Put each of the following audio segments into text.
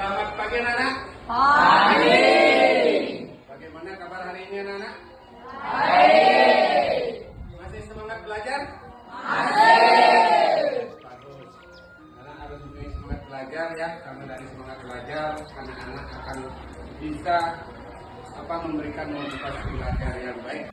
Selamat pagi anak-anak. Pagi. Bagaimana kabar hari ini anak-anak? Baik. Masih semangat belajar? Masih. Bagus. Anak harus mempunyai semangat belajar ya. Karena dari semangat belajar anak-anak akan bisa memberikan motivasi belajar yang baik.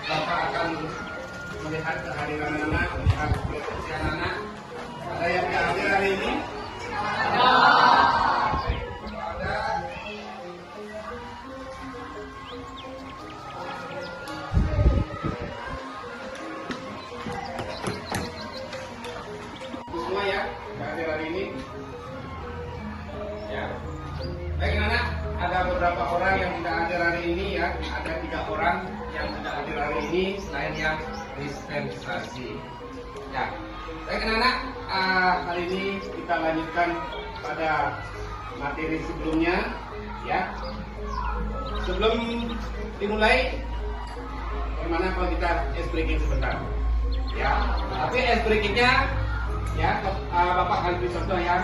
Bapak akan melihat kehadiran anak, melihat kesiapan anak. Ada yang tidak hadir hari ini? Ada. Semua ya, tidak hadir hari ini. Ya. Baik anak, ada beberapa orang yang tidak hadir hari ini ya. Ada 3 orang yang tidak hadir hari ini selain yang dispensasi. Ya. Baik anak-anak, hari ini kita lanjutkan pada materi sebelumnya ya. Sebelum dimulai, bagaimana kalau kita ice breaking sebentar? Ya. Tapi ice breakingnya ya, Bapak akan beri contoh ya.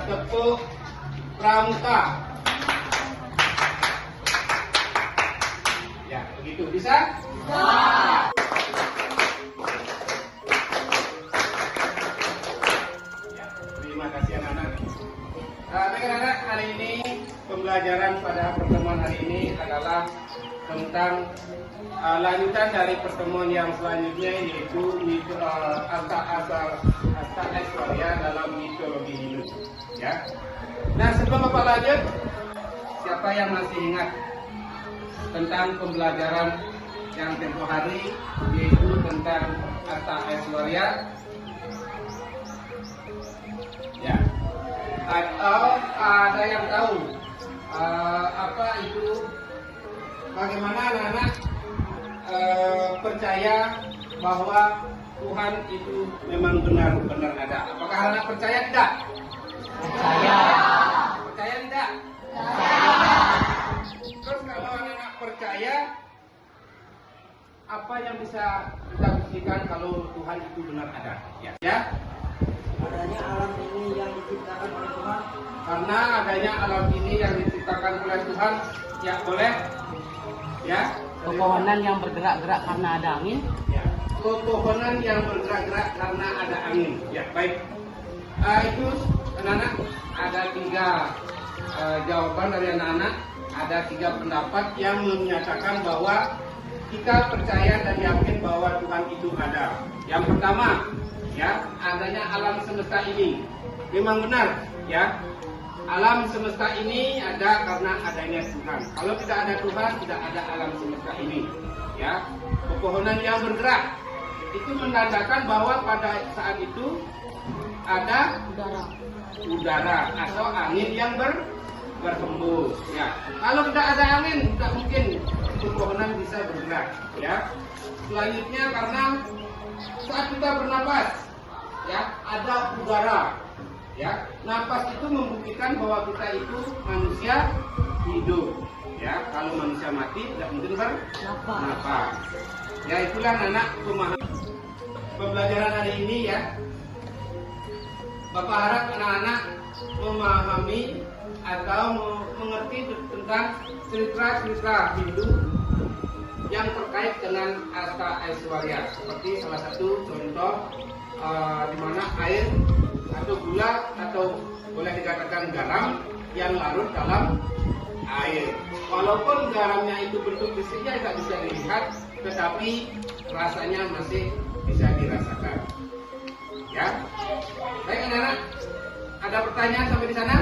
Tepuk pramuka. Ya, begitu bisa? Bisa. Ya, terima kasih anak-anak. Baik anak-anak, hari ini pembelajaran pada pertemuan hari ini adalah tentang lanjutan dari pertemuan yang selanjutnya, yaitu asal Aishwarya dalam mitologi Hindu. Ya. Nah, sebelum Bapak lanjut, siapa yang masih ingat tentang pembelajaran yang tempoh hari, yaitu tentang Arta Aishwarya? Ya. Atau ada yang tahu apa itu? Bagaimana anak-anak percaya bahwa Tuhan itu memang benar-benar ada? Apakah anak percaya tidak? Percaya. Percaya tidak? Percaya. Terus kalau anak-anak percaya, apa yang bisa kita buktikan kalau Tuhan itu benar ada? Ya? Adanya alam ini yang diciptakan oleh Tuhan. Karena adanya alam ini yang diciptakan oleh Tuhan, ya boleh? Ya? Pepohonan yang bergerak-gerak karena ada angin. Ya. Pepohonan yang bergerak-gerak karena ada angin. Ya, baik. Itu anak-anak ada 3 jawaban dari anak-anak. Ada 3 pendapat yang menyatakan bahwa kita percaya dan yakin bahwa Tuhan itu ada. Yang pertama, ya, adanya alam semesta ini. Memang benar, ya. Alam semesta ini ada karena adanya Tuhan. Kalau tidak ada Tuhan, tidak ada alam semesta ini. Ya, pepohonan yang bergerak itu menandakan bahwa pada saat itu ada udara atau angin yang berhembus. Ya, kalau tidak ada angin, tidak mungkin pepohonan bisa bergerak. Ya, selanjutnya karena saat kita bernapas, ya, ada udara. Ya, napas itu membuktikan bahwa kita itu manusia hidup. Ya, kalau manusia mati tidak mungkin bernapas. Ya, itulah anak pemahaman pembelajaran hari ini ya. Bapak harap anak-anak memahami atau mengerti tentang cerita-cerita Hindu yang terkait dengan harta Aishwarya. Seperti salah satu contoh di mana air atau gula atau boleh dikatakan garam yang larut dalam air. Walaupun garamnya itu bentuk fisiknya tidak bisa dilihat, tetapi rasanya masih bisa dirasakan. Ya, baik anak-anak, ada pertanyaan sampai di sana?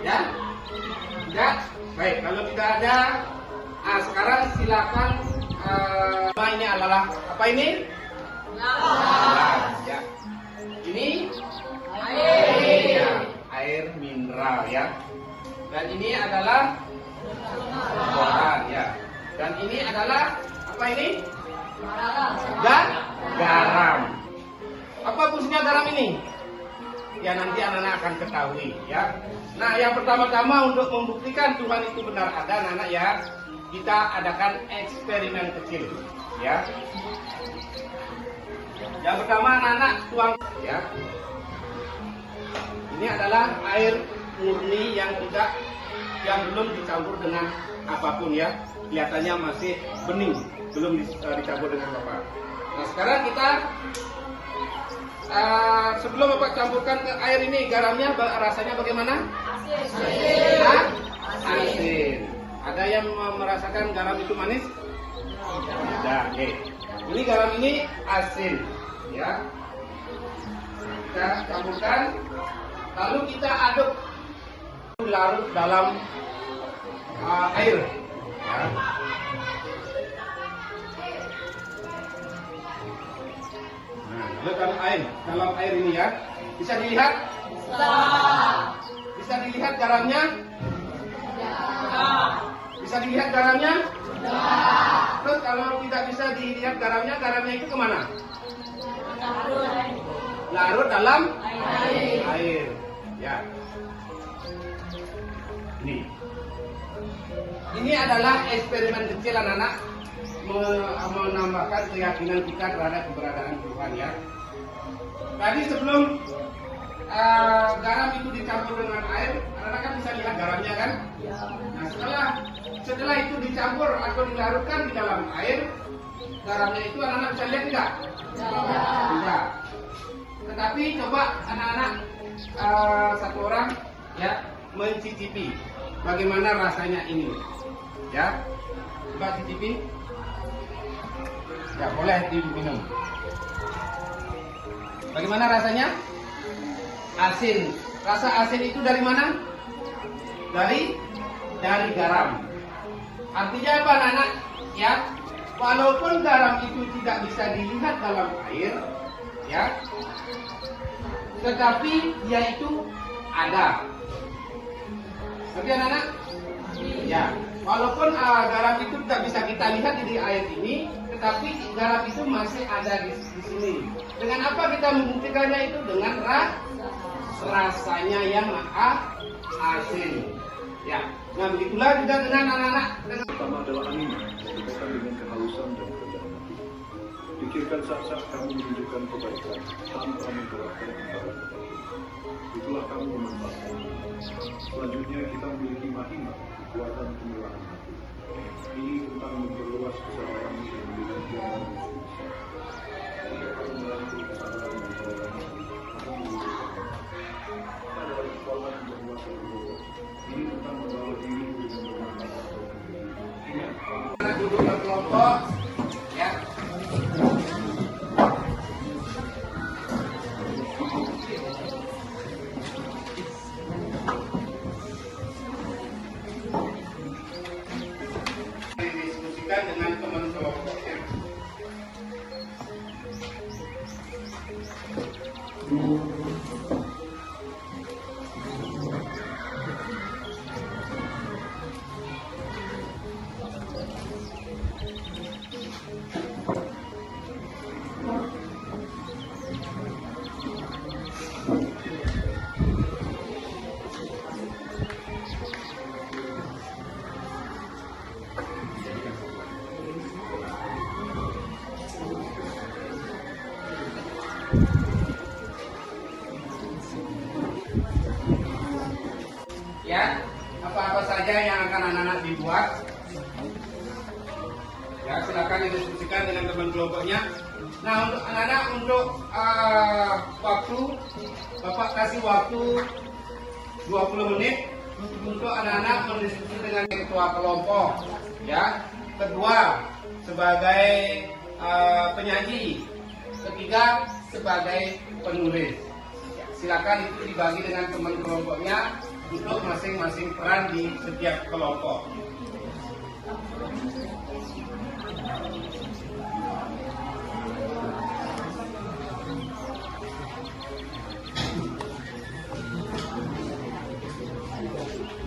Ya, tidak. Baik, kalau tidak ada, sekarang silakan. Ini adalah apa ini? Ya. Ini air. Ya, air mineral ya. Dan ini adalah ya. Dan ini adalah apa ini? Garam. Apa fungsinya garam ini? Ya nanti anak-anak akan ketahui ya. Nah yang pertama-tama untuk membuktikan Tuhan itu benar ada anak-anak ya, kita adakan eksperimen kecil ya. Yang pertama anak-anak tuang ya. Ini adalah air murni yang belum dicampur dengan apapun ya. Kelihatannya masih bening, belum dicampur dengan apa. Nah sekarang kita sebelum Bapak campurkan ke air ini garamnya rasanya bagaimana? Asin. Ada yang merasakan garam itu manis? Tidak. Oke. Ini garam ini asin, ya. Kita campurkan, lalu kita aduk, larut dalam air. Ya. Dalam air ini ya, bisa dilihat? Bisa dilihat garamnya? Bisa dilihat garamnya? Terus kalau tidak bisa dilihat garamnya itu kemana? Larut dalam air. Ya. Ini adalah eksperimen kecil anak-anak, menambahkan keyakinan kita terhadap keberadaan Tuhan ya. Tadi sebelum garam itu dicampur dengan air, anak-anak kan bisa lihat garamnya kan? Nah setelah itu dicampur atau dilarutkan di dalam air, garamnya itu anak-anak bisa lihat tidak? Tidak. Tetapi coba anak-anak satu orang ya mencicipi bagaimana rasanya ini. Ya, coba cicipi. Ya boleh diminum. Bagaimana rasanya? Asin. Rasa asin itu dari mana? Dari garam. Artinya apa anak-anak? Ya, walaupun garam itu tidak bisa dilihat dalam air, ya, tetapi dia itu ada. Tapi anak-anak, ya, walaupun garam itu tidak bisa kita lihat di air ini, tetapi garam itu masih ada di sini. Dengan apa kita membuktikannya itu? Dengan rasanya yang asin. Ya, nah begitulah juga dengan anak-anak. Pertama adalah angin, berkaitan dengan kehalusan dan kerendahan hati. Pikirkan saat-saat kamu menunjukkan kebaikan tanpa menggerakkan imbalan apapun. Itulah kamu memanfaatkan. Selanjutnya kita memiliki mahima, kekuatan pembelaan hati. Ini tentang memperluas kesadaran dan memberikan jalan yang bisa. Jika kamu merangkul kesadaran dan toleransi, kamu membutuhkan. Adalah kekuatan berkuasa berubah. Ini tentang membawa diri dengan bermanfaat. Ingat, Kita duduk berkelompok, ya. Didiskusikan dengan teman kelompoknya. saja yang akan anak-anak dibuat? Ya, silakan didiskusikan dengan teman kelompoknya. Nah, untuk anak-anak untuk waktu, Bapak kasih waktu 20 menit untuk anak-anak mendiskusi dengan ketua kelompok. Ya, kedua sebagai penyaji, ketiga sebagai penulis. Ya, silakan itu dibagi dengan teman kelompoknya untuk masing-masing peran di setiap kelompok.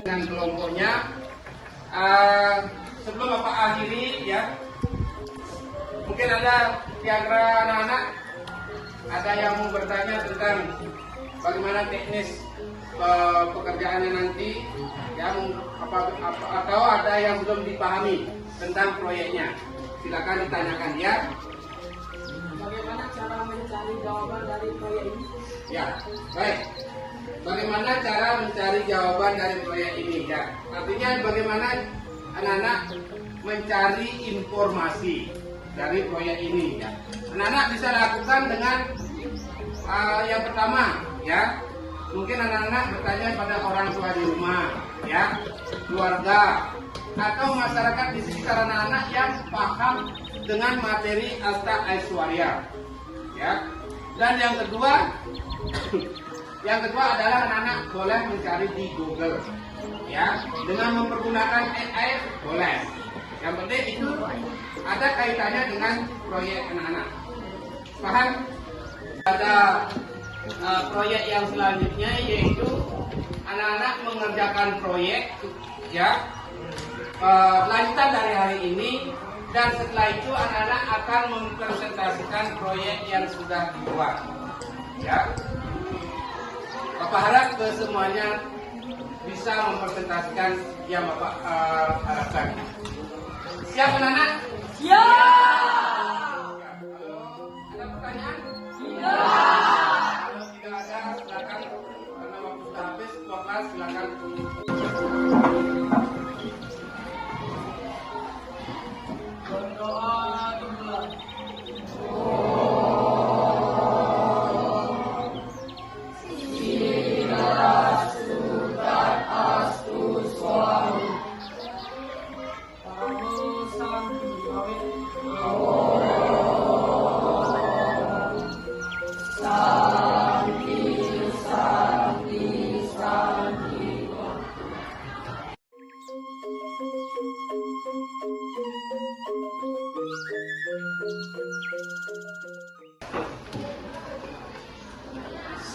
Dengan kelompoknya, sebelum Bapak akhiri ya, mungkin ada diantara anak-anak ada yang mau bertanya tentang bagaimana teknis pekerjaannya nanti, ya, atau ada yang belum dipahami tentang proyeknya. Silakan ditanyakan ya. Bagaimana cara mencari jawaban dari proyek ini? Ya, baik. Bagaimana cara mencari jawaban dari proyek ini? Ya, artinya bagaimana anak-anak mencari informasi dari proyek ini? Ya, anak-anak bisa lakukan dengan yang pertama, ya. Mungkin anak-anak bertanya pada orang tua di rumah, ya, keluarga, atau masyarakat di sekitar anak-anak yang paham dengan materi Asta Aishwarya, ya. Dan yang kedua adalah anak-anak boleh mencari di Google, ya, dengan mempergunakan AI boleh. Yang penting itu ada kaitannya dengan proyek anak-anak. Paham? Ada proyek yang selanjutnya yaitu anak-anak mengerjakan proyek, ya, lanjutan dari hari ini, dan setelah itu anak-anak akan mempresentasikan proyek yang sudah dibuat, ya. Bapak harap semuanya bisa mempresentasikan yang Bapak harapkan. Siap anak-anak? Siap. Ada pertanyaan? Kalau tidak ada, silakan, karena waktu sudah habis, ketua kelas silakan. Berdoa dimulai.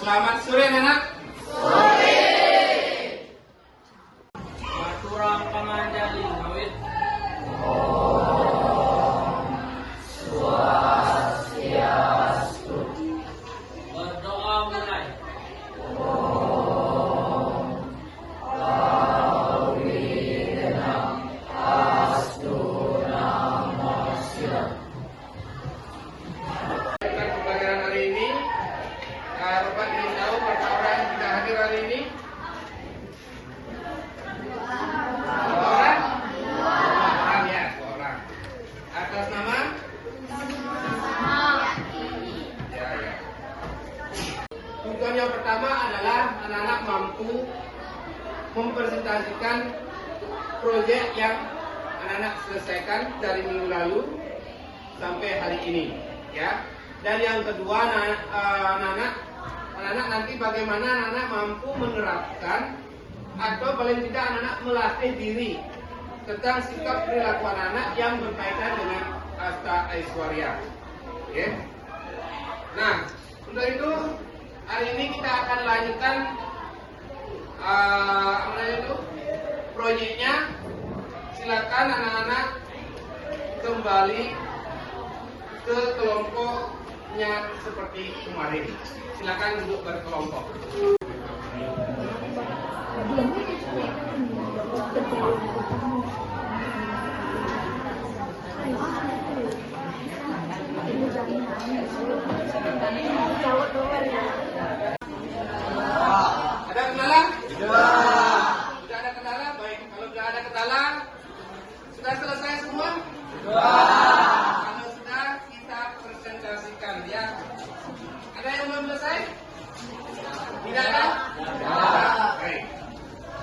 Selamat sore anak. Maturang pangandali ngawit. Berdoa mulai. Tentang pembelajaran hari ini, Bapak ingin tahu berapa orang yang tidak hadir hari ini? Dua orang? Dua orang ya, dua orang. Atas nama? Ya, ya. Tujuan yang pertama adalah anak-anak mampu mempresentasikan proyek yang anak-anak selesaikan dari minggu lalu sampai hari ini, ya. Dan yang kedua, anak-anak nanti bagaimana anak-anak mampu menerapkan atau paling tidak anak-anak melatih diri tentang sikap perilaku anak-anak yang berkaitan dengan Asta Aishwarya. Oke. Nah, untuk itu hari ini kita akan lanjutkan proyeknya. Silakan anak-anak kembali ke kelompoknya seperti kemarin. Silakan duduk berkelompok. Ada kendala? Tidak ada kendala. Baik, kalau Sudah selesai semua? Kalau sudah, kita presentasikan ya. Ada yang belum selesai? Tidak ada? Baik.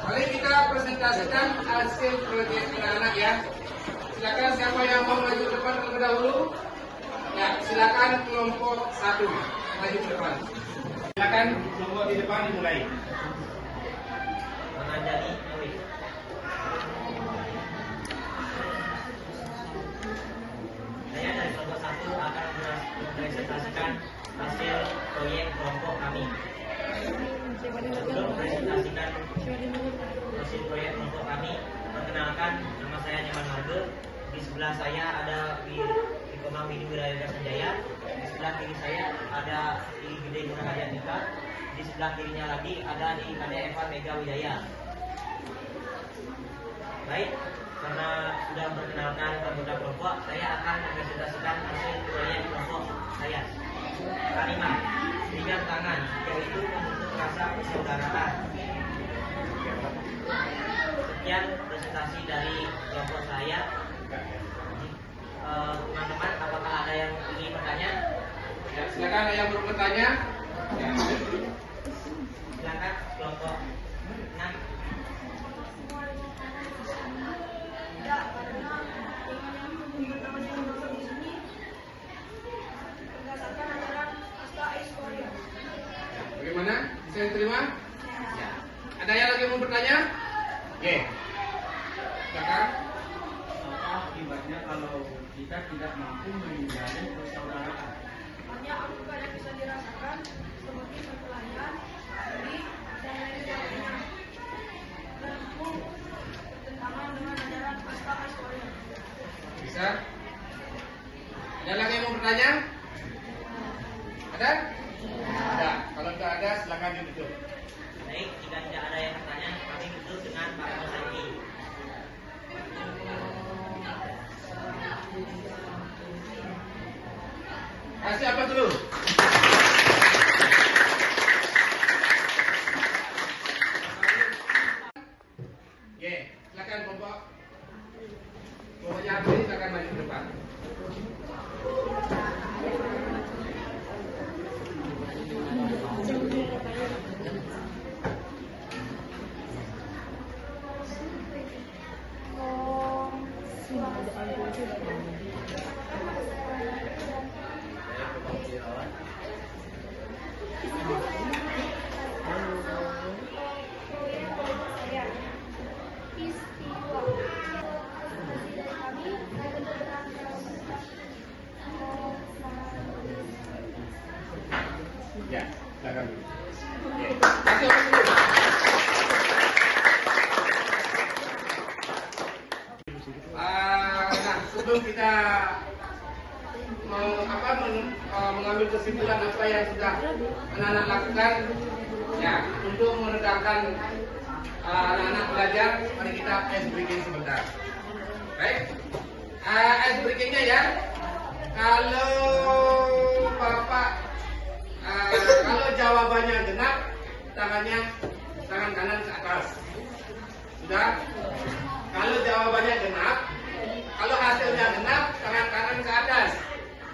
Mari kita presentasikan hasil proyek anak-anak ya. Silakan siapa yang mau maju ke depan terlebih dahulu. Ya, silakan kelompok 1 maju ke depan. Silakan kelompok di depan dimulai. Menandani Nuri. Saya dari kelompok 1 akan mempresentasikan hasil proyek kelompok kami. Sebelum mempresentasikan hasil proyek kelompok kami, perkenalkan, nama saya Nyaman Marge. Di sebelah saya ada Komang Widi Wiraya Sanjaya. Di sebelah kiri saya ada di Gede Gunakadya Nika. Di sebelah kirinya lagi ada di Kadya Eva Mega Widaya. Baik, karena sudah memperkenalkan anggota kelompok, saya akan mempresentasikan hasil proyek kelompok saya. Kalimat ringan tangan, yaitu membentuk rasa persaudaraan. Sekian presentasi dari kelompok saya. Teman-teman, apakah ada yang ingin bertanya? Ya, silakan ada yang bertanya. Ya. Silakan kelompok 6. Bagaimana? Bisa diterima? Ya. Ada yang lagi mau bertanya? Oke. Silakan. Apa akibatnya kalau kita tidak mampu menjalin persaudaraan? Banyak akibat yang bisa dirasakan seperti perkelahian, iri, dan lain sebagainya. Dan itu bertentangan dengan ajaran Asta Astoria. Bisa? Ada lagi yang mau bertanya? Ada? Ada. Kalau tidak ada, silakan duduk. Baik, jika tidak ada yang bertanya, kami tutup dengan para peserta. Kasih apa dulu? Oke, silakan kelompok. Kelompoknya habis, silakan maju ke depan. Ya, silakan. Oke, kasih apa dulu? Nah, sebelum kita mengambil kesimpulan apa yang sudah anak-anak lakukan, ya, untuk meredakan anak-anak belajar, mari kita ice breaking sebentar. Baik, ice breakingnya ya. Kalau Bapak, kalau jawabannya genap, tangan kanan ke atas. Sudah? Kalau jawabannya genap, kalau hasilnya genap, tangan kanan ke atas.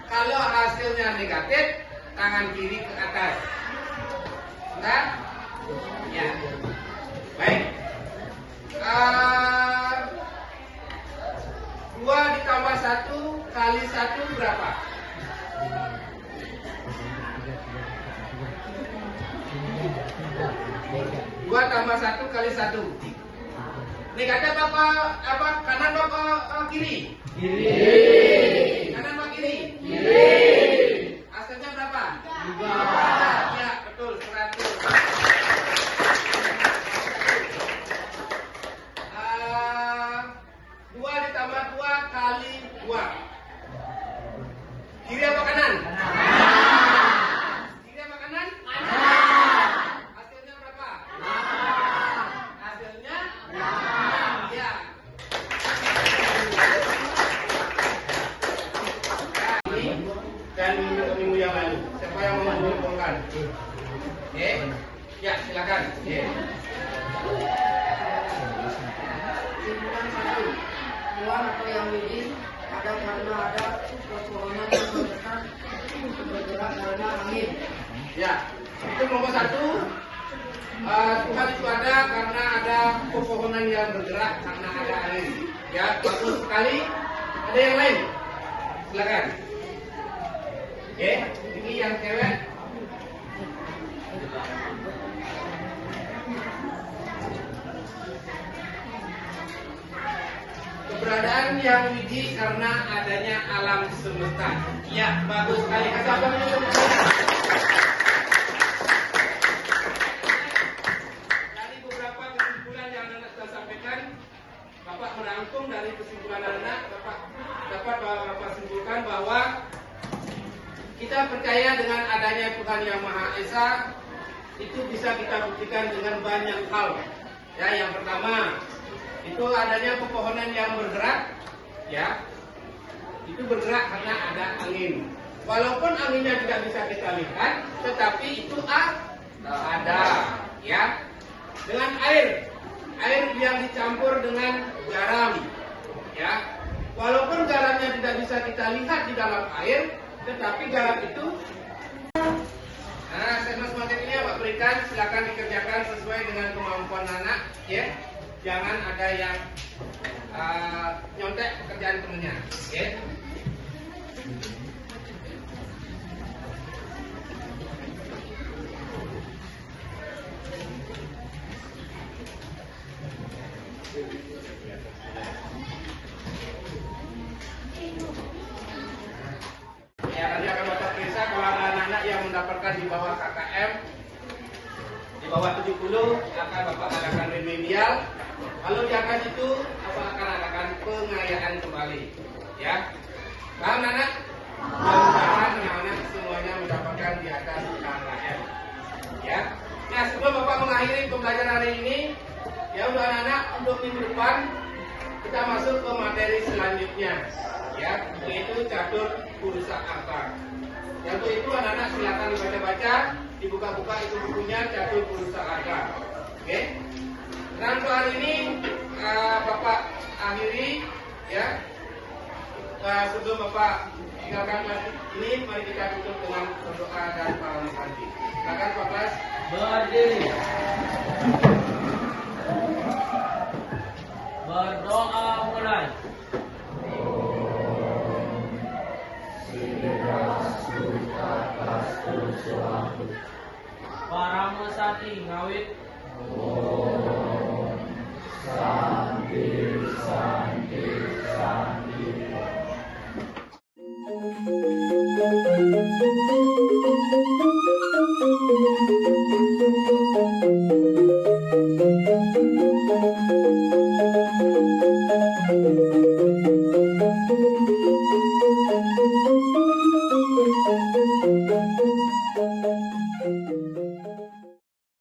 Kalau hasilnya negatif, tangan kiri ke atas. Sudah? Ya. Baik. 2 ditambah 1 kali 1 berapa? 2 tambah 1 kali 1. Negatif apa? Kanan apa kiri? Kiri. Kanan apa kiri? Kiri. Hasilnya berapa? 3. Ya, betul, 100. 2 ditambah 2 kali 2. Kiri apa kanan? Kiri apa kanan? Hasilnya berapa? Hasilnya? Ya. Dan minggu yang lalu. Siapa yang mau mengumpulkan? Oke. Ya, silakan. Oke. Kesimpulan 1. Keluar atau yang ini ada karena ada pepohonan yang bergerak karena angin. Ya, itu nomor satu. Tuhan itu ada karena ada pepohonan yang bergerak karena ada angin. Ya, bagus sekali. Ada yang lain? Silakan. Oke, ini yang cewek. Keberadaan yang wiji karena adanya alam semesta. Ya, bagus sekali. Kasih apa namanya? Dari beberapa kesimpulan yang anak sudah sampaikan, Bapak merangkum dari kesimpulan anak, Bapak dapat Bapak simpulkan bahwa kita percaya dengan adanya Tuhan Yang Maha Esa itu bisa kita buktikan dengan banyak hal. Ya, yang pertama itu adanya pepohonan yang bergerak, ya, itu bergerak karena ada angin. Walaupun anginnya tidak bisa kita lihat, tetapi itu ada, ya. Dengan air yang dicampur dengan garam, ya. Walaupun garamnya tidak bisa kita lihat di dalam air, tetapi garam itu. Nah, segmen materi ini Pak berikan, silakan dikerjakan sesuai dengan kemampuan anak, ya. Jangan ada yang nyontek pekerjaan temennya, ya. Ya, nanti akan Bapak periksa kalau ada anak-anak yang mendapatkan di bawah KKM, di bawah 70 akan Bapak adakan remedial. Kalau di atas itu Bapak akan adakan pengayaan kembali, ya. Paham anak? Mudah-mudahan anak-anak semuanya mendapatkan di atas KKM, ya. Nah, sebelum Bapak mengakhiri pembelajaran hari ini, ya untuk anak-anak, untuk minggu depan kita masuk ke materi selanjutnya, ya, yaitu catur purusa akar. Ya, untuk itu anak-anak silakan dibaca-baca, dibuka-buka itu bukunya catur purusa akar. Oke. Dan untuk hari ini Bapak akhiri, ya. Sebelum Bapak tinggalkan ini, mari kita tutup dengan berdoa dan para nanti. Silakan Pak Bas. Berdiri. Berdoa mulai.